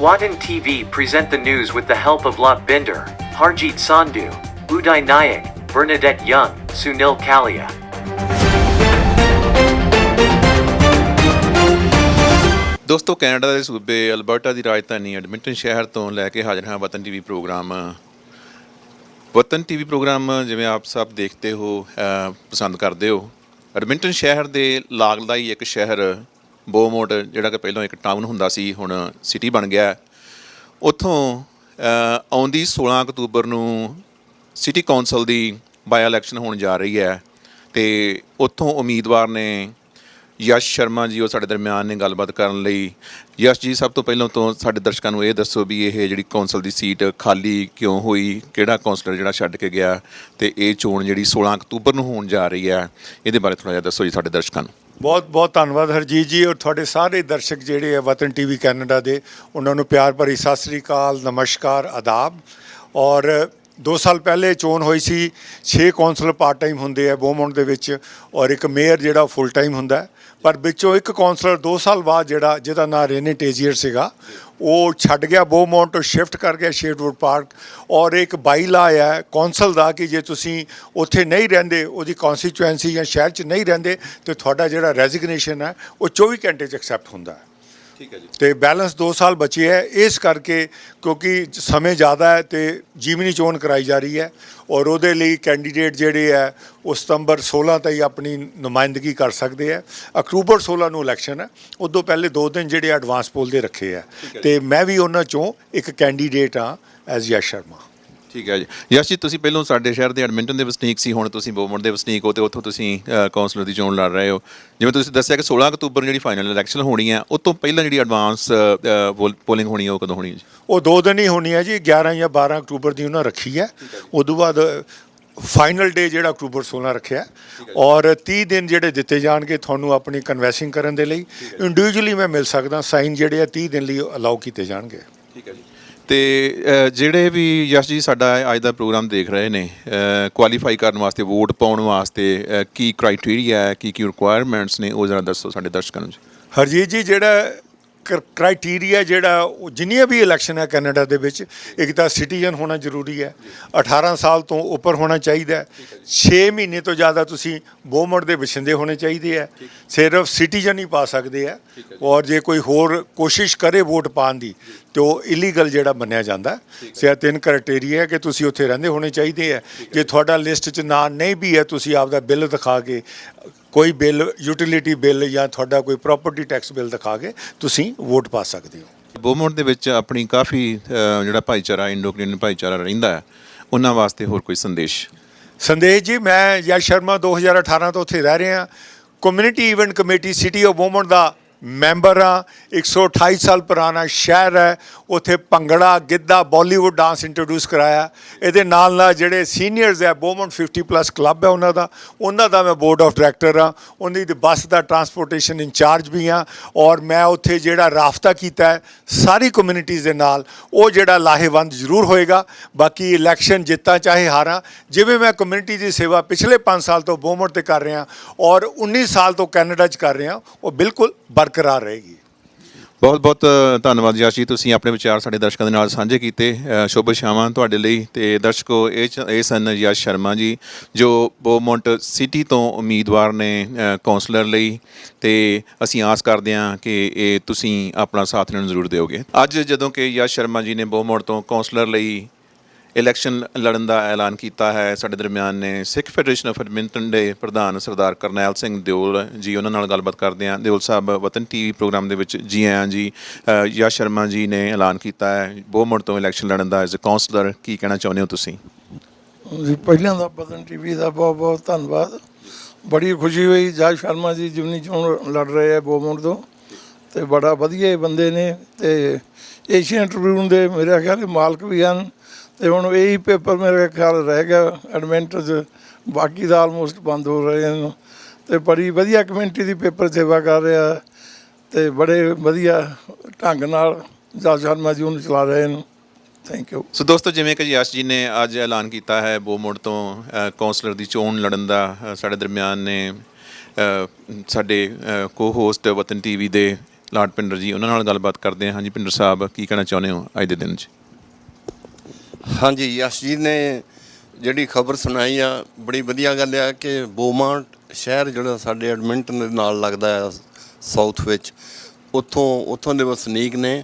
Watan TV present the news with the help of Lot Binder, Harjeet Sandhu, Uday Nayak, Bernadette Young, Sunil Kalia. ਦੋਸਤੋ Canada ਦੇ ਸੂਬੇ Alberta ਦੀ ਰਾਜਧਾਨੀ Edmonton ਸ਼ਹਿਰ ਤੋਂ ਲੈ ਕੇ ਹਾਜ਼ਰ ਹਾਂ ਵਤਨ ਟੀਵੀ ਪ੍ਰੋਗਰਾਮ। ਵਤਨ ਟੀਵੀ ਪ੍ਰੋਗਰਾਮ ਜਿਵੇਂ ਆਪ ਸਭ ਦੇਖਦੇ ਹੋ, ਪਸੰਦ ਕਰਦੇ ਹੋ। ਐਡਮਿੰਟਨ ਸ਼ਹਿਰ ਦੇ ਲਾਗਲਾ ਹੀ ਇੱਕ ਸ਼ਹਿਰ ਬੋਮੋਟ, ਜਿਹੜਾ ਕਿ ਪਹਿਲਾਂ ਇੱਕ ਟਾਊਨ ਹੁੰਦਾ ਸੀ, ਹੁਣ ਸਿਟੀ ਬਣ ਗਿਆ। ਉੱਥੋਂ ਆਉਂਦੀ 16 ਅਕਤੂਬਰ ਨੂੰ ਸਿਟੀ ਕੌਂਸਲ ਦੀ ਬਾਈ ਇਲੈਕਸ਼ਨ ਹੋਣ ਜਾ ਰਹੀ ਹੈ ਅਤੇ ਉੱਥੋਂ ਉਮੀਦਵਾਰ ਨੇ ਯਸ਼ ਸ਼ਰਮਾ ਜੀ, ਉਹ ਸਾਡੇ ਦਰਮਿਆਨ ਨੇ ਗੱਲਬਾਤ ਕਰਨ ਲਈ। ਯਸ਼ ਜੀ, ਸਭ ਤੋਂ ਪਹਿਲਾਂ ਤੋਂ ਸਾਡੇ ਦਰਸ਼ਕਾਂ ਨੂੰ ਇਹ ਦੱਸੋ ਵੀ ਇਹ ਜਿਹੜੀ ਕੌਂਸਲ ਦੀ ਸੀਟ ਖਾਲੀ ਕਿਉਂ ਹੋਈ, ਕਿਹੜਾ ਕੌਂਸਲਰ ਜਿਹੜਾ ਛੱਡ ਕੇ ਗਿਆ, ਅਤੇ ਇਹ ਚੋਣ ਜਿਹੜੀ 16 ਅਕਤੂਬਰ ਨੂੰ ਹੋਣ ਜਾ ਰਹੀ ਹੈ, ਇਹਦੇ ਬਾਰੇ ਥੋੜ੍ਹਾ ਜਿਹਾ ਦੱਸੋ ਜੀ ਸਾਡੇ ਦਰਸ਼ਕਾਂ ਨੂੰ। ਬਹੁਤ ਬਹੁਤ ਧੰਨਵਾਦ ਹਰਜੀਤ ਜੀ, ਔਰ ਤੁਹਾਡੇ ਸਾਰੇ ਦਰਸ਼ਕ ਜਿਹੜੇ ਆ ਵਤਨ ਟੀਵੀ ਕੈਨੇਡਾ ਦੇ, ਉਹਨਾਂ ਨੂੰ ਪਿਆਰ ਭਰੀ ਸਤਿ ਸ੍ਰੀ ਅਕਾਲ, ਨਮਸਕਾਰ, ਆਦਾਬ। ਔਰ 2 ਸਾਲ ਪਹਿਲੇ ਚੋਣ ਹੋਈ ਸੀ। 6 ਕੌਂਸਲਰ ਪਾਰਟ ਟਾਈਮ ਹੁੰਦੇ ਆ ਬੋਮੋਂਟ ਦੇ ਵਿੱਚ, ਔਰ ਇੱਕ ਮੇਅਰ ਜਿਹੜਾ ਫੁੱਲ ਟਾਈਮ ਹੁੰਦਾ। ਪਰ ਵਿੱਚੋਂ ਇੱਕ ਕੌਂਸਲਰ 2 ਸਾਲ ਬਾਅਦ ਜਿਹਦਾ ਨਾਂ ਰੇਨੇ ਟੇਜੀਅਰ ਸੀਗਾ, ਉਹ ਛੱਡ ਗਿਆ ਬੋਮੋਂਟ, ਸ਼ਿਫਟ ਕਰ ਗਿਆ ਸ਼ੇਡਵੁੱਡ ਪਾਰਕ। ਔਰ ਇੱਕ ਬਾਈ ਲਾ ਆਇਆ ਕੌਂਸਲ ਦਾ ਕਿ ਜੇ ਤੁਸੀਂ ਉੱਥੇ ਨਹੀਂ ਰਹਿੰਦੇ, ਉਹਦੀ ਕੌਂਸਟੀਚੁਐਂਸੀ ਜਾਂ ਸ਼ਹਿਰ 'ਚ ਨਹੀਂ ਰਹਿੰਦੇ, ਤਾਂ ਤੁਹਾਡਾ ਜਿਹੜਾ ਰੈਜ਼ਿਗਨੇਸ਼ਨ ਹੈ ਉਹ 24 ਘੰਟੇ 'ਚ ਐਕਸੈਪਟ ਹੁੰਦਾ ਹੈ। ਠੀਕ ਹੈ ਜੀ। ਅਤੇ ਬੈਲੈਂਸ 2 ਸਾਲ ਬਚੇ ਹੈ। ਇਸ ਕਰਕੇ ਕਿਉਂਕਿ ਸਮੇਂ ਜ਼ਿਆਦਾ ਹੈ ਅਤੇ ਜੀਵਨੀ ਚੋਣ ਕਰਾਈ ਜਾ ਰਹੀ ਹੈ, ਔਰ ਉਹਦੇ ਲਈ ਕੈਂਡੀਡੇਟ ਜਿਹੜੇ ਹੈ ਉਹ ਸਤੰਬਰ 16 ਤਾਈਂ ਆਪਣੀ ਨੁਮਾਇੰਦਗੀ ਕਰ ਸਕਦੇ ਹੈ। ਅਕਤੂਬਰ 16 ਨੂੰ ਇਲੈਕਸ਼ਨ ਹੈ। ਉਦੋਂ ਪਹਿਲੇ 2 ਦਿਨ ਜਿਹੜੇ ਐਡਵਾਂਸ ਪੋਲ ਦੇ ਰੱਖੇ ਹੈ, ਅਤੇ ਮੈਂ ਵੀ ਉਹਨਾਂ 'ਚੋਂ ਇੱਕ ਕੈਂਡੀਡੇਟ ਹਾਂ ਐਜ਼ ਯਸ਼ ਸ਼ਰਮਾ। ਠੀਕ ਹੈ ਜੀ। ਯਸ਼ ਜੀ, ਤੁਸੀਂ ਪਹਿਲਾਂ ਸਾਡੇ ਸ਼ਹਿਰ ਦੇ ਐਡਮਿੰਟਨ ਦੇ ਵਸਨੀਕ ਸੀ, ਹੁਣ ਤੁਸੀਂ ਬੋਮੋਂਟ ਦੇ ਵਸਨੀਕ ਹੋ ਅਤੇ ਉੱਥੋਂ ਤੁਸੀਂ ਕੌਂਸਲਰ ਦੀ ਚੋਣ ਲੜ ਰਹੇ ਹੋ। ਜਿਵੇਂ ਤੁਸੀਂ ਦੱਸਿਆ ਕਿ 16 ਅਕਤੂਬਰ ਜਿਹੜੀ ਫਾਈਨਲ ਇਲੈਕਸ਼ਨ ਹੋਣੀ ਹੈ, ਉਹ ਤੋਂ ਪਹਿਲਾਂ ਜਿਹੜੀ ਐਡਵਾਂਸ ਪੋਲਿੰਗ ਹੋਣੀ ਹੈ, ਉਹ ਕਦੋਂ ਹੋਣੀ ਹੈ ਜੀ? ਉਹ 2 ਦਿਨ ਹੀ ਹੋਣੀ ਹੈ ਜੀ, 11 ਜਾਂ 12 ਅਕਤੂਬਰ ਦੀ ਉਹਨਾਂ ਰੱਖੀ ਹੈ। ਉਦੋਂ ਬਾਅਦ ਫਾਈਨਲ ਡੇ ਜਿਹੜਾ ਅਕਤੂਬਰ 16 ਰੱਖਿਆ, ਔਰ 30 ਦਿਨ ਜਿਹੜੇ ਦਿੱਤੇ ਜਾਣਗੇ ਤੁਹਾਨੂੰ ਆਪਣੀ ਕਨਵੈਸਿੰਗ ਕਰਨ ਦੇ ਲਈ। ਇੰਡੀਵਿਜੂਅਲੀ ਮੈਂ ਮਿਲ ਸਕਦਾ, ਸਾਈਨ ਜਿਹੜੇ ਆ 30 ਦਿਨ ਲਈ ਅਲਾਓ ਕੀਤੇ ਜਾਣਗੇ। ਠੀਕ ਹੈ ਜੀ। ਅਤੇ ਜਿਹੜੇ ਵੀ ਯਸ਼ ਜੀ ਸਾਡਾ ਅੱਜ ਦਾ ਪ੍ਰੋਗਰਾਮ ਦੇਖ ਰਹੇ ਨੇ, ਕੁਆਲੀਫਾਈ ਕਰਨ ਵਾਸਤੇ, ਵੋਟ ਪਾਉਣ ਵਾਸਤੇ ਕੀ ਕ੍ਰਾਈਟੀਰੀਆ ਹੈ, ਕੀ ਰਿਕੁਆਇਰਮੈਂਟਸ ਨੇ, ਉਹ ਜ਼ਰਾ ਦੱਸੋ ਸਾਡੇ ਦਰਸ਼ਕਾਂ ਨੂੰ ਜੀ। ਹਰਜੀਤ ਜੀ, ਜਿਹੜਾ ਕ੍ਰਾਈਟੀਰੀਆ ਜਿਹੜਾ ਉਹ ਜਿੰਨੀਆਂ ਵੀ ਇਲੈਕਸ਼ਨ ਹੈ ਕੈਨੇਡਾ ਦੇ ਵਿੱਚ, ਇੱਕ ਤਾਂ ਸਿਟੀਜ਼ਨ ਹੋਣਾ ਜ਼ਰੂਰੀ ਹੈ, 18 ਸਾਲ ਤੋਂ ਉੱਪਰ ਹੋਣਾ ਚਾਹੀਦਾ ਹੈ, 6 ਮਹੀਨੇ ਤੋਂ ਜ਼ਿਆਦਾ ਤੁਸੀਂ ਬੋਮੋਂਟ ਦੇ ਵਸਿੰਦੇ ਹੋਣੇ ਚਾਹੀਦੇ ਹੈ, ਸਿਰਫ ਸਿਟੀਜ਼ਨ ਹੀ ਪਾ ਸਕਦੇ ਹੈ। ਔਰ ਜੇ ਕੋਈ ਹੋਰ ਕੋਸ਼ਿਸ਼ ਕਰੇ ਵੋਟ ਪਾਉਣ ਦੀ ਤਾਂ ਉਹ ਇਲੀਗਲ ਜਿਹੜਾ ਮੰਨਿਆ ਜਾਂਦਾ। ਸਿਆ 3 ਕ੍ਰਾਈਟੇਰੀਆ ਹੈ ਕਿ ਤੁਸੀਂ ਉੱਥੇ ਰਹਿੰਦੇ ਹੋਣੇ ਚਾਹੀਦੇ ਹੈ। ਜੇ ਤੁਹਾਡਾ ਲਿਸਟ 'ਚ ਨਾਂ ਨਹੀਂ ਵੀ ਹੈ, ਤੁਸੀਂ ਆਪਦਾ ਬਿੱਲ ਦਿਖਾ ਕੇ, ਕੋਈ ਬਿੱਲ, ਯੂਟੀਲਿਟੀ ਬਿੱਲ ਜਾਂ ਤੁਹਾਡਾ ਕੋਈ ਪ੍ਰੋਪਰਟੀ ਟੈਕਸ ਬਿੱਲ ਦਿਖਾ ਕੇ ਤੁਸੀਂ ਵੋਟ ਪਾ ਸਕਦੇ ਹੋ। ਬੋਮੋਂਟ ਦੇ ਵਿੱਚ ਆਪਣੀ ਕਾਫੀ ਜਿਹੜਾ ਭਾਈਚਾਰਾ, ਇੰਡੋ ਕੈਨੇਡੀਅਨ ਭਾਈਚਾਰਾ ਰਹਿੰਦਾ ਹੈ, ਉਹਨਾਂ ਵਾਸਤੇ ਹੋਰ ਕੋਈ ਸੰਦੇਸ਼ ਜੀ? ਮੈਂ ਯਸ਼ ਸ਼ਰਮਾ 2018 ਤੋਂ ਉੱਥੇ ਰਹਿ ਰਿਹਾ। Community event committee city of Beaumont ਦਾ ਮੈਂਬਰ ਹਾਂ। 128 ਸਾਲ ਪੁਰਾਣਾ ਸ਼ਹਿਰ ਹੈ। ਉੱਥੇ bhangra, giddha, Bollywood dance introduce ਕਰਾਇਆ। ਇਹਦੇ ਨਾਲ ਨਾਲ ਜਿਹੜੇ ਸੀਨੀਅਰਸ ਹੈ, ਬੋਮੋਂਟ 50+ ਕਲੱਬ ਹੈ ਉਹਨਾਂ ਦਾ ਮੈਂ ਬੋਰਡ ਆਫ ਡਾਇਰੈਕਟਰ ਹਾਂ। ਉਹਦੀ ਬੱਸ ਦਾ ਟਰਾਂਸਪੋਰਟੇਸ਼ਨ ਇੰਚਾਰਜ ਵੀ ਹਾਂ। ਔਰ ਮੈਂ ਉੱਥੇ ਜਿਹੜਾ ਰਾਬਤਾ ਕੀਤਾ ਹੈ ਸਾਰੀ ਕਮਿਊਨਿਟੀਜ਼ ਦੇ ਨਾਲ, ਉਹ ਜਿਹੜਾ ਲਾਹੇਵੰਦ ਜ਼ਰੂਰ ਹੋਏਗਾ। ਬਾਕੀ ਇਲੈਕਸ਼ਨ ਜਿੱਤਾਂ ਚਾਹੇ ਹਾਰਾਂ, ਜਿਵੇਂ ਮੈਂ ਕਮਿਊਨਿਟੀ ਦੀ ਸੇਵਾ ਪਿਛਲੇ 5 ਸਾਲ ਤੋਂ ਬੋਮੋਂਟ 'ਤੇ ਕਰ ਰਿਹਾ ਔਰ 19 ਸਾਲ ਤੋਂ ਕੈਨੇਡਾ 'ਚ ਕਰ ਰਿਹਾ, ਉਹ ਬਿਲਕੁਲ ਬਰਕਰਾਰ ਰਹੇਗੀ। ਬਹੁਤ ਬਹੁਤ ਧੰਨਵਾਦ ਯਸ਼ ਜੀ, ਤੁਸੀਂ ਆਪਣੇ ਵਿਚਾਰ ਸਾਡੇ ਦਰਸ਼ਕਾਂ ਦੇ ਨਾਲ ਸਾਂਝੇ ਕੀਤੇ। ਸ਼ੁਭ ਸ਼ਾਮਾਂ ਤੁਹਾਡੇ ਲਈ। ਅਤੇ ਦਰਸ਼ਕੋ, ਇਹ ਸਨ ਯਸ਼ ਸ਼ਰਮਾ ਜੀ, ਜੋ ਬੋਮੋਂਟ ਸਿਟੀ ਤੋਂ ਉਮੀਦਵਾਰ ਨੇ ਕੌਂਸਲਰ ਲਈ, ਅਤੇ ਅਸੀਂ ਆਸ ਕਰਦੇ ਹਾਂ ਕਿ ਇਹ ਤੁਸੀਂ ਆਪਣਾ ਸਾਥ ਇਹਨਾਂ ਨੂੰ ਜ਼ਰੂਰ ਦਿਓਗੇ। ਅੱਜ ਜਦੋਂ ਕਿ ਯਸ਼ ਸ਼ਰਮਾ ਜੀ ਨੇ ਬੋਮੋਂਟ ਤੋਂ ਕੌਂਸਲਰ ਲਈ ਇਲੈਕਸ਼ਨ ਲੜਨ ਦਾ ਐਲਾਨ ਕੀਤਾ ਹੈ, ਸਾਡੇ ਦਰਮਿਆਨ ਨੇ ਸਿੱਖ ਫੈਡਰੇਸ਼ਨ ਆਫ ਐਡਮਿੰਟਨ ਦੇ ਪ੍ਰਧਾਨ ਸਰਦਾਰ ਕਰਨੈਲ ਸਿੰਘ ਦਿਓਲ ਜੀ, ਉਹਨਾਂ ਨਾਲ ਗੱਲਬਾਤ ਕਰਦੇ ਹਾਂ। ਦਿਓਲ ਸਾਹਿਬ, ਵਤਨ ਟੀਵੀ ਪ੍ਰੋਗਰਾਮ ਦੇ ਵਿੱਚ ਜੀ ਆਇਆਂ ਜੀ। ਯਸ਼ ਸ਼ਰਮਾ ਜੀ ਨੇ ਐਲਾਨ ਕੀਤਾ ਹੈ ਬੋਮੋਂਟ ਤੋਂ ਇਲੈਕਸ਼ਨ ਲੜਨ ਦਾ ਐਜ਼ ਅ ਕਾਉਂਸਲਰ, ਕੀ ਕਹਿਣਾ ਚਾਹੁੰਦੇ ਹੋ ਤੁਸੀਂ? ਜੀ, ਪਹਿਲਾਂ ਦਾ ਵਤਨ ਟੀਵੀ ਦਾ ਬਹੁਤ ਬਹੁਤ ਧੰਨਵਾਦ। ਬੜੀ ਖੁਸ਼ੀ ਹੋਈ, ਯਸ਼ ਸ਼ਰਮਾ ਜੀ ਜਿਮਨੀ ਚੋਣ ਲੜ ਰਹੇ ਹੈ ਬੋਮੋਂਟ ਤੋਂ, ਅਤੇ ਬੜਾ ਵਧੀਆ ਬੰਦੇ ਨੇ, ਅਤੇ ਏਸ਼ੀਅਨ ਟ੍ਰਿਬਿਊਨ ਦੇ ਮੇਰੇ ਖਿਆਲ ਮਾਲਕ ਵੀ ਹਨ। ਅਤੇ ਹੁਣ ਇਹੀ ਪੇਪਰ ਮੇਰੇ ਖਿਆਲ ਰਹਿ ਗਿਆ ਐਡਮਿੰਟਨ 'ਚ, ਬਾਕੀ ਤਾਂ ਆਲਮੋਸਟ ਬੰਦ ਹੋ ਰਹੇ ਹਨ। ਅਤੇ ਬੜੀ ਵਧੀਆ ਕਮਿਊਨਿਟੀ ਦੀ ਪੇਪਰ ਸੇਵਾ ਕਰ ਰਿਹਾ, ਅਤੇ ਬੜੇ ਵਧੀਆ ਢੰਗ ਨਾਲ ਯਸ਼ ਸ਼ਰਮਾ ਜੀ ਉਹਨੂੰ ਚਲਾ ਰਹੇ ਹਨ। Thank you. ਸੋ ਦੋਸਤੋ, ਜਿਵੇਂ ਕਿ ਯਸ਼ ਜੀ ਨੇ ਅੱਜ ਐਲਾਨ ਕੀਤਾ ਹੈ ਬੋਮੋਂਟ ਤੋਂ ਕੌਂਸਲਰ ਦੀ ਚੋਣ ਲੜਨ ਦਾ, ਸਾਡੇ ਦਰਮਿਆਨ ਨੇ ਸਾਡੇ ਕੋ ਹੋਸਟ ਵਤਨ ਟੀਵੀ ਦੇ ਲਾਟ ਭਿੰਡਰ ਜੀ, ਉਹਨਾਂ ਨਾਲ ਗੱਲਬਾਤ ਕਰਦੇ ਹਾਂ। ਹਾਂਜੀ ਭਿੰਡਰ ਸਾਹਿਬ, ਕੀ ਕਹਿਣਾ ਚਾਹੁੰਦੇ ਹੋ ਅੱਜ ਦੇ ਦਿਨ 'ਚ? ਹਾਂਜੀ, ਯਸ਼ ਜੀ ਨੇ ਜਿਹੜੀ ਖਬਰ ਸੁਣਾਈ ਆ ਬੜੀ ਵਧੀਆ ਗੱਲ ਆ ਕਿ ਬੋਮਾਰਟ ਸ਼ਹਿਰ ਜਿਹੜਾ ਸਾਡੇ ਐਡਮਿੰਟਨ ਦੇ ਨਾਲ ਲੱਗਦਾ ਆ ਸਾਊਥ ਵਿੱਚ, ਉੱਥੋਂ ਦੇ ਵਸਨੀਕ ਨੇ।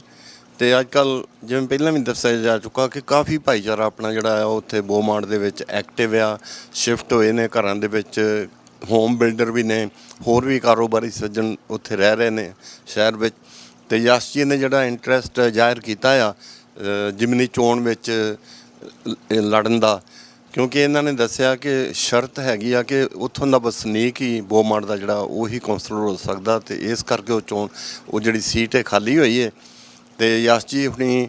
ਅਤੇ ਅੱਜ ਕੱਲ੍ਹ ਜਿਵੇਂ ਪਹਿਲਾਂ ਵੀ ਦੱਸਿਆ ਜਾ ਚੁੱਕਾ ਕਿ ਕਾਫੀ ਭਾਈਚਾਰਾ ਆਪਣਾ ਜਿਹੜਾ ਆ ਉੱਥੇ ਬੋਮਾਰਟ ਦੇ ਵਿੱਚ ਐਕਟਿਵ ਆ, ਸ਼ਿਫਟ ਹੋਏ ਨੇ ਘਰਾਂ ਦੇ ਵਿੱਚ, ਹੋਮ ਬਿਲਡਰ ਵੀ ਨੇ, ਹੋਰ ਵੀ ਕਾਰੋਬਾਰੀ ਸੱਜਣ ਉੱਥੇ ਰਹਿ ਰਹੇ ਨੇ ਸ਼ਹਿਰ ਵਿੱਚ। ਅਤੇ ਯਸ਼ ਜੀ ਨੇ ਜਿਹੜਾ ਇੰਟਰਸਟ ਜ਼ਾਹਿਰ ਕੀਤਾ ਆ ਜ਼ਿਮਨੀ ਚੋਣ ਵਿੱਚ ਲੜਨ ਦਾ, ਕਿਉਂਕਿ ਇਹਨਾਂ ਨੇ ਦੱਸਿਆ ਕਿ ਸ਼ਰਤ ਹੈਗੀ ਆ ਕਿ ਉੱਥੋਂ ਦਾ ਵਸਨੀਕ ਹੀ ਬੋਮਾਰਟ ਦਾ ਜਿਹੜਾ ਉਹੀ ਕੌਂਸਲਰ ਹੋ ਸਕਦਾ, ਅਤੇ ਇਸ ਕਰਕੇ ਉਹ ਜਿਹੜੀ ਸੀਟ ਹੈ ਖਾਲੀ ਹੋਈ ਹੈ। ਅਤੇ ਯਸ਼ ਜੀ ਆਪਣੀ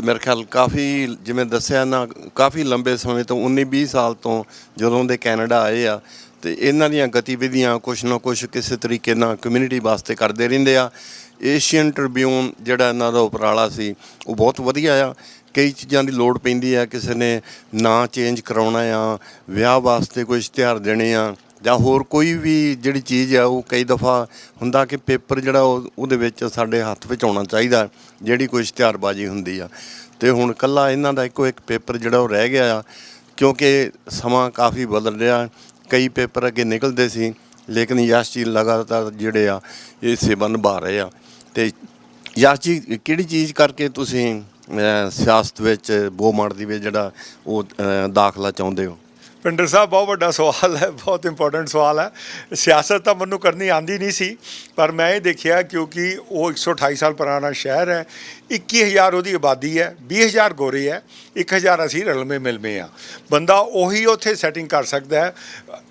ਮੇਰੇ ਖਿਆਲ ਕਾਫੀ, ਜਿਵੇਂ ਦੱਸਿਆ ਨਾ, ਕਾਫੀ ਲੰਬੇ ਸਮੇਂ ਤੋਂ 19-20 ਸਾਲ ਤੋਂ ਜਦੋਂ ਦੇ ਕੈਨੇਡਾ ਆਏ ਆ, ਅਤੇ ਇਹਨਾਂ ਦੀਆਂ ਗਤੀਵਿਧੀਆਂ ਕੁਛ ਨਾ ਕੁਛ ਕਿਸੇ ਤਰੀਕੇ ਨਾਲ ਕਮਿਊਨਿਟੀ ਵਾਸਤੇ ਕਰਦੇ ਰਹਿੰਦੇ ਆ। ਏਸ਼ੀਅਨ ਟ੍ਰਿਬਿਊਨ ਜਿਹੜਾ ਇਹਨਾਂ ਦਾ ਉਪਰਾਲਾ ਸੀ ਉਹ ਬਹੁਤ ਵਧੀਆ ਆ। ਕਈ ਚੀਜ਼ਾਂ ਦੀ ਲੋੜ ਪੈਂਦੀ ਆ, ਕਿਸੇ ਨੇ ਨਾਂ ਚੇਂਜ ਕਰਾਉਣਾ ਆ, ਵਿਆਹ ਵਾਸਤੇ ਕੋਈ ਇਸ਼ਤਿਹਾਰ ਦੇਣੇ ਆ, ਜਾਂ ਹੋਰ ਕੋਈ ਵੀ ਜਿਹੜੀ ਚੀਜ਼ ਆ, ਉਹ ਕਈ ਦਫਾ ਹੁੰਦਾ ਕਿ ਪੇਪਰ ਜਿਹੜਾ ਉਹਦੇ ਵਿੱਚ ਸਾਡੇ ਹੱਥ ਵਿੱਚ ਆਉਣਾ ਚਾਹੀਦਾ ਜਿਹੜੀ ਕੋਈ ਇਸ਼ਤਿਹਾਰਬਾਜ਼ੀ ਹੁੰਦੀ ਆ। ਅਤੇ ਹੁਣ ਇਕੱਲਾ ਇਹਨਾਂ ਦਾ ਇੱਕੋ ਇੱਕ ਪੇਪਰ ਜਿਹੜਾ ਉਹ ਰਹਿ ਗਿਆ ਆ, ਕਿਉਂਕਿ ਸਮਾਂ ਕਾਫੀ ਬਦਲ ਰਿਹਾ। ਕਈ ਪੇਪਰ ਅੱਗੇ ਨਿਕਲਦੇ ਸੀ, ਲੇਕਿਨ ਯਸ਼ ਜੀ ਲਗਾਤਾਰ ਜਿਹੜੇ ਆ ਇਹ ਸੇਵਾ ਨਿਭਾ ਰਹੇ ਆ। ਅਤੇ ਯਸ਼ ਜੀ, ਕਿਹੜੀ ਚੀਜ਼ ਕਰਕੇ ਤੁਸੀਂ ਸਿਆਸਤ ਵਿੱਚ ਬੋਮਾਰਟ ਦੀ ਵਿੱਚ ਜਿਹੜਾ ਉਹ ਦਾਖਲਾ ਚਾਹੁੰਦੇ ਹੋ? ਪਿੰਡਰ ਸਾਹਿਬ, ਬਹੁਤ ਵੱਡਾ ਸਵਾਲ ਹੈ, ਬਹੁਤ ਇੰਪੋਰਟੈਂਟ ਸਵਾਲ ਹੈ। ਸਿਆਸਤ ਤਾਂ ਮੈਨੂੰ ਕਰਨੀ ਆਉਂਦੀ ਨਹੀਂ ਸੀ, ਪਰ ਮੈਂ ਇਹ ਦੇਖਿਆ ਕਿਉਂਕਿ ਉਹ 128 ਸਾਲ ਪੁਰਾਣਾ ਸ਼ਹਿਰ ਹੈ, 21,000 ਉਹਦੀ ਆਬਾਦੀ ਹੈ, 20,000 ਗੋਰੇ ਹੈ, 1,000 ਅਸੀਂ ਰਲਵੇਂ ਮਿਲਵੇਂ ਆ। ਬੰਦਾ ਉਹੀ ਉੱਥੇ ਸੈਟਿੰਗ ਕਰ ਸਕਦਾ ਹੈ,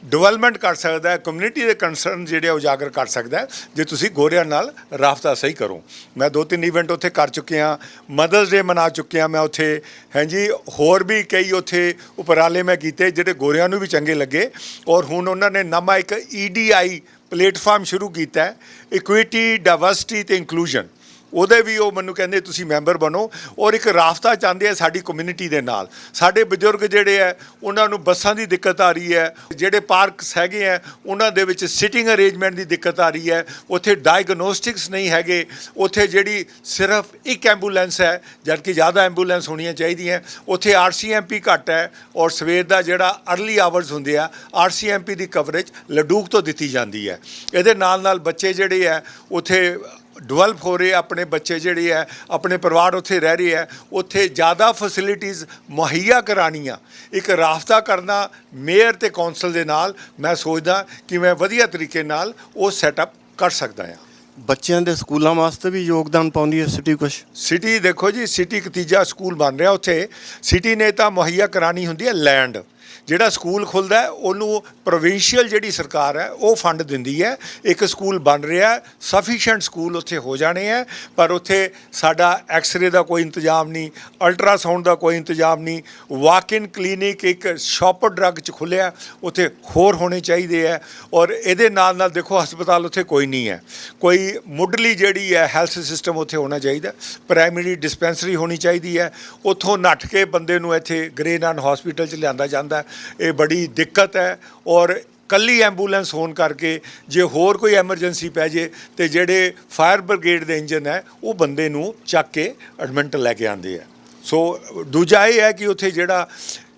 ਡਿਵੈਲਪਮੈਂਟ ਕਰ ਸਕਦਾ ਹੈ, ਕਮਿਊਨਿਟੀ ਦੇ ਕੰਸਰਨ ਜਿਹੜੇ ਉਜਾਗਰ ਕਰ ਸਕਦਾ ਹੈ, ਜੇ ਤੁਸੀਂ ਗੋਰਿਆਂ ਨਾਲ ਰਾਬਤਾ ਸਹੀ ਕਰੋ। ਮੈਂ 2-3 ਇਵੈਂਟ ਉੱਥੇ ਕਰ ਚੁੱਕਿਆ, ਮਦਰਸ ਡੇ ਮਨਾ ਚੁੱਕਿਆ ਮੈਂ ਉੱਥੇ, ਹਾਂਜੀ, ਹੋਰ ਵੀ ਕਈ ਉੱਥੇ ਉਪਰਾਲੇ ਮੈਂ ਕੀਤੇ ਜਿਹੜੇ ਗੋਰਿਆਂ ਨੂੰ ਵੀ ਚੰਗੇ ਲੱਗੇ। ਔਰ ਹੁਣ ਉਹਨਾਂ ਨੇ ਨਵਾਂ ਇੱਕ EDI ਪਲੇਟਫਾਰਮ ਸ਼ੁਰੂ ਕੀਤਾ ਹੈ, ਇਕੁਇਟੀ, ਡਾਇਵਰਸਿਟੀ ਅਤੇ ਇਨਕਲੂਜਨ। ਉਹਦੇ ਵੀ ਉਹ ਮੈਨੂੰ ਕਹਿੰਦੇ ਤੁਸੀਂ ਮੈਂਬਰ ਬਣੋ, ਔਰ ਇੱਕ ਰਾਬਤਾ ਚਾਹੁੰਦੇ ਆ ਸਾਡੀ ਕਮਿਊਨਿਟੀ ਦੇ ਨਾਲ। ਸਾਡੇ ਬਜ਼ੁਰਗ ਜਿਹੜੇ ਹੈ ਉਹਨਾਂ ਨੂੰ ਬੱਸਾਂ ਦੀ ਦਿੱਕਤ ਆ ਰਹੀ ਹੈ, ਜਿਹੜੇ ਪਾਰਕਸ ਹੈਗੇ ਹੈ ਉਹਨਾਂ ਦੇ ਵਿੱਚ ਸਿਟਿੰਗ ਅਰੇਂਜਮੈਂਟ ਦੀ ਦਿੱਕਤ ਆ ਰਹੀ ਹੈ, ਉੱਥੇ ਡਾਇਗਨੋਸਟਿਕਸ ਨਹੀਂ ਹੈਗੇ, ਉੱਥੇ ਜਿਹੜੀ ਸਿਰਫ ਇੱਕ ਐਂਬੂਲੈਂਸ ਹੈ ਜਦਕਿ ਜ਼ਿਆਦਾ ਐਂਬੂਲੈਂਸ ਹੋਣੀਆਂ ਚਾਹੀਦੀਆਂ, ਉੱਥੇ RCMP ਘੱਟ ਹੈ, ਔਰ ਸਵੇਰ ਦਾ ਜਿਹੜਾ ਅਰਲੀ ਆਵਰਸ ਹੁੰਦੇ ਆ RCMP ਦੀ ਕਵਰੇਜ ਲਡੂਕ ਤੋਂ ਦਿੱਤੀ ਜਾਂਦੀ ਹੈ। ਇਹਦੇ ਨਾਲ ਬੱਚੇ ਜਿਹੜੇ ਹੈ ਉੱਥੇ ਡਿਵੈਲਪ ਹੋ ਰਹੇ, ਆਪਣੇ ਬੱਚੇ ਜਿਹੜੇ ਹੈ ਆਪਣੇ ਪਰਿਵਾਰ ਉੱਥੇ ਰਹਿ ਰਹੇ ਹੈ, ਉੱਥੇ ਜ਼ਿਆਦਾ ਫੈਸਿਲਿਟੀਜ਼ ਮੁਹੱਈਆ ਕਰਾਉਣੀਆਂ, ਇੱਕ ਰਾਬਤਾ ਕਰਨਾ ਮੇਅਰ ਅਤੇ ਕੌਂਸਲ ਦੇ ਨਾਲ, ਮੈਂ ਸੋਚਦਾ ਕਿ ਮੈਂ ਵਧੀਆ ਤਰੀਕੇ ਨਾਲ ਉਹ ਸੈਟਅਪ ਕਰ ਸਕਦਾ ਹਾਂ। ਬੱਚਿਆਂ ਦੇ ਸਕੂਲਾਂ ਵਾਸਤੇ ਵੀ ਯੋਗਦਾਨ ਪਾਉਂਦੀ ਹੈ ਸਿਟੀ ਕੁਛ? ਸਿਟੀ ਦੇਖੋ ਜੀ, ਸਿਟੀ ਇੱਕ ਤੀਜਾ ਸਕੂਲ ਬਣ ਰਿਹਾ ਉੱਥੇ। ਸਿਟੀ ਨੇ ਤਾਂ ਮੁਹੱਈਆ ਕਰਾਉਣੀ ਹੁੰਦੀ ਹੈ ਲੈਂਡ, ਜਿਹੜਾ ਸਕੂਲ ਖੁੱਲ੍ਹਦਾ ਹੈ ਉਹਨੂੰ ਪ੍ਰੋਵਿੰਸ਼ੀਅਲ ਜਿਹੜੀ ਸਰਕਾਰ ਹੈ ਉਹ ਫੰਡ ਦਿੰਦੀ ਹੈ। ਇੱਕ ਸਕੂਲ ਬਣ ਰਿਹਾ, ਸਫੀਸ਼ੀਐਂਟ ਸਕੂਲ ਉੱਥੇ ਹੋ ਜਾਣੇ ਹੈ, ਪਰ ਉੱਥੇ ਸਾਡਾ ਐਕਸਰੇ ਦਾ ਕੋਈ ਇੰਤਜ਼ਾਮ ਨਹੀਂ, ਅਲਟਰਾਸਾਊਂਡ ਦਾ ਕੋਈ ਇੰਤਜ਼ਾਮ ਨਹੀਂ। ਵਾਕ ਇਨ ਕਲੀਨਿਕ ਇੱਕ ਸ਼ਾਪਰ ਡਰੱਗ 'ਚ ਖੁੱਲ੍ਹਿਆ, ਉੱਥੇ ਹੋਰ ਹੋਣੇ ਚਾਹੀਦੇ ਹੈ। ਔਰ ਇਹਦੇ ਨਾਲ ਦੇਖੋ ਹਸਪਤਾਲ ਉੱਥੇ ਕੋਈ ਨਹੀਂ ਹੈ, ਕੋਈ ਮੁੱਢਲੀ ਜਿਹੜੀ ਹੈ ਹੈਲਥ ਸਿਸਟਮ ਉੱਥੇ ਹੋਣਾ ਚਾਹੀਦਾ, ਪ੍ਰਾਇਮਰੀ ਡਿਸਪੈਂਸਰੀ ਹੋਣੀ ਚਾਹੀਦੀ ਹੈ। ਉੱਥੋਂ ਨੱਠ ਕੇ ਬੰਦੇ ਨੂੰ ਇੱਥੇ ਗ੍ਰੇਨਾਨ ਹਸਪੀਟਲ 'ਚ ਲਿਆਂਦਾ ਜਾਂਦਾ, ਇਹ ਬੜੀ ਦਿੱਕਤ ਹੈ। ਔਰ ਕੱਲੀ ਐਂਬੂਲੈਂਸ ਹੋਣ ਕਰਕੇ ਜੇ ਹੋਰ ਕੋਈ ਐਮਰਜੈਂਸੀ ਪੈ ਜੇ ਤੇ ਜਿਹੜੇ ਫਾਇਰ ਬ੍ਰਿਗੇਡ ਦੇ ਇੰਜਨ ਹੈ ਉਹ ਬੰਦੇ ਨੂੰ ਚੱਕ ਕੇ ਐਡਮਿੰਟ ਲੈ ਕੇ ਆਉਂਦੇ ਆ। ਸੋ ਦੂਜਾ ਇਹ ਹੈ ਕਿ ਉੱਥੇ ਜਿਹੜਾ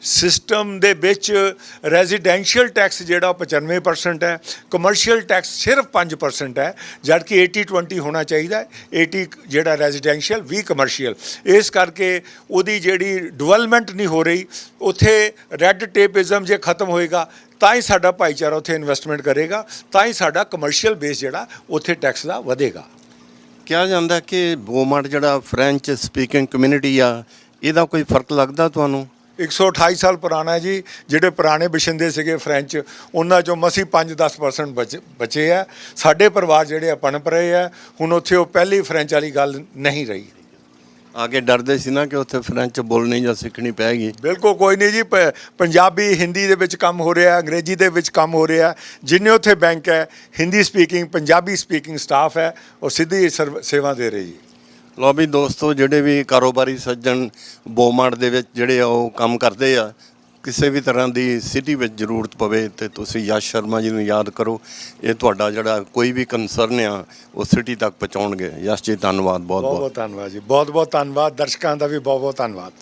ਸਿਸਟਮ ਦੇ ਵਿੱਚ ਰੈਜ਼ੀਡੈਂਸ਼ੀਅਲ ਟੈਕਸ ਜਿਹੜਾ 95% ਹੈ, ਕਮਰਸ਼ੀਅਲ ਟੈਕਸ ਸਿਰਫ 5% ਹੈ, ਜਦਕਿ 80-20 ਹੋਣਾ ਚਾਹੀਦਾ ਹੈ, 80 ਜਿਹੜਾ ਰੈਜ਼ੀਡੈਂਸ਼ੀਅਲ 20 ਕਮਰਸ਼ੀਅਲ। ਇਸ ਕਰਕੇ ਉਹਦੀ ਜਿਹੜੀ ਡਿਵੈਲਪਮੈਂਟ ਨਹੀਂ ਹੋ ਰਹੀ। ਉੱਥੇ ਰੈੱਡ ਟੇਪਿਜ਼ਮ ਜੇ ਖਤਮ ਹੋਏਗਾ ਤਾਂ ਹੀ ਸਾਡਾ ਭਾਈਚਾਰਾ ਉੱਥੇ ਇਨਵੈਸਟਮੈਂਟ ਕਰੇਗਾ, ਤਾਂ ਹੀ ਸਾਡਾ ਕਮਰਸ਼ੀਅਲ ਬੇਸ ਜਿਹੜਾ ਉੱਥੇ ਟੈਕਸ ਦਾ ਵਧੇਗਾ। ਕਿਹਾ ਜਾਂਦਾ ਕਿ ਬੋਮਾਰਟ ਜਿਹੜਾ ਫ੍ਰੈਂਚ ਸਪੀਕਿੰਗ ਕਮਿਊਨਿਟੀ ਆ, ਇਹਦਾ ਕੋਈ ਫਰਕ ਲੱਗਦਾ ਤੁਹਾਨੂੰ? 128 ਸਾਲ ਪੁਰਾਣਾ ਜੀ। ਜਿਹੜੇ ਪੁਰਾਣੇ ਵਸਿੰਦੇ ਸੀਗੇ ਫਰੈਂਚ, ਉਹਨਾਂ 'ਚੋਂ ਮਸੀਂ 5-10% ਬਚੇ ਆ। ਸਾਡੇ ਪਰਿਵਾਰ ਜਿਹੜੇ ਆ ਪਣਪ ਰਹੇ ਆ, ਹੁਣ ਉੱਥੇ ਉਹ ਪਹਿਲੀ ਫਰੈਂਚ ਵਾਲੀ ਗੱਲ ਨਹੀਂ ਰਹੀ। ਆਗੇ ਡਰਦੇ ਸੀ ਨਾ ਕਿ ਉੱਥੇ ਫਰੈਂਚ ਬੋਲਣੀ ਜਾਂ ਸਿੱਖਣੀ ਪੈਗੀ? ਬਿਲਕੁਲ ਕੋਈ ਨਹੀਂ ਜੀ, ਪੰਜਾਬੀ ਹਿੰਦੀ ਦੇ ਵਿੱਚ ਕੰਮ ਹੋ ਰਿਹਾ, ਅੰਗਰੇਜ਼ੀ ਦੇ ਵਿੱਚ ਕੰਮ ਹੋ ਰਿਹਾ। ਜਿੰਨੇ ਉੱਥੇ ਬੈਂਕ ਹੈ Hindi speaking Punjabi speaking staff ਹੈ, ਉਹ ਸਿੱਧੀ ਸੇਵਾ ਦੇ ਰਹੀ ਜੀ। ਲਓ ਵੀ ਦੋਸਤੋ, ਜਿਹੜੇ ਵੀ ਕਾਰੋਬਾਰੀ ਸੱਜਣ ਬੋਮਾਰਟ ਦੇ ਵਿੱਚ ਜਿਹੜੇ ਆ ਉਹ ਕੰਮ ਕਰਦੇ ਆ, ਕਿਸੇ ਵੀ ਤਰ੍ਹਾਂ ਦੀ ਸਿਟੀ ਵਿੱਚ ਜ਼ਰੂਰਤ ਪਵੇ ਤੇ ਤੁਸੀਂ ਯਸ਼ ਸ਼ਰਮਾ ਜੀ ਨੂੰ ਯਾਦ ਕਰੋ। ਇਹ ਤੁਹਾਡਾ ਜਿਹੜਾ ਕੋਈ ਵੀ ਕੰਸਰਨ ਆ ਉਹ ਸਿਟੀ ਤੱਕ ਪਹੁੰਚਾਉਣਗੇ। ਯਸ਼ ਜੀ ਧੰਨਵਾਦ ਬਹੁਤ ਬਹੁਤ ਬਹੁਤ। ਬਹੁਤ ਧੰਨਵਾਦ ਜੀ, ਬਹੁਤ ਬਹੁਤ ਧੰਨਵਾਦ। ਦਰਸ਼ਕਾਂ ਦਾ ਵੀ ਬਹੁਤ ਬਹੁਤ ਧੰਨਵਾਦ।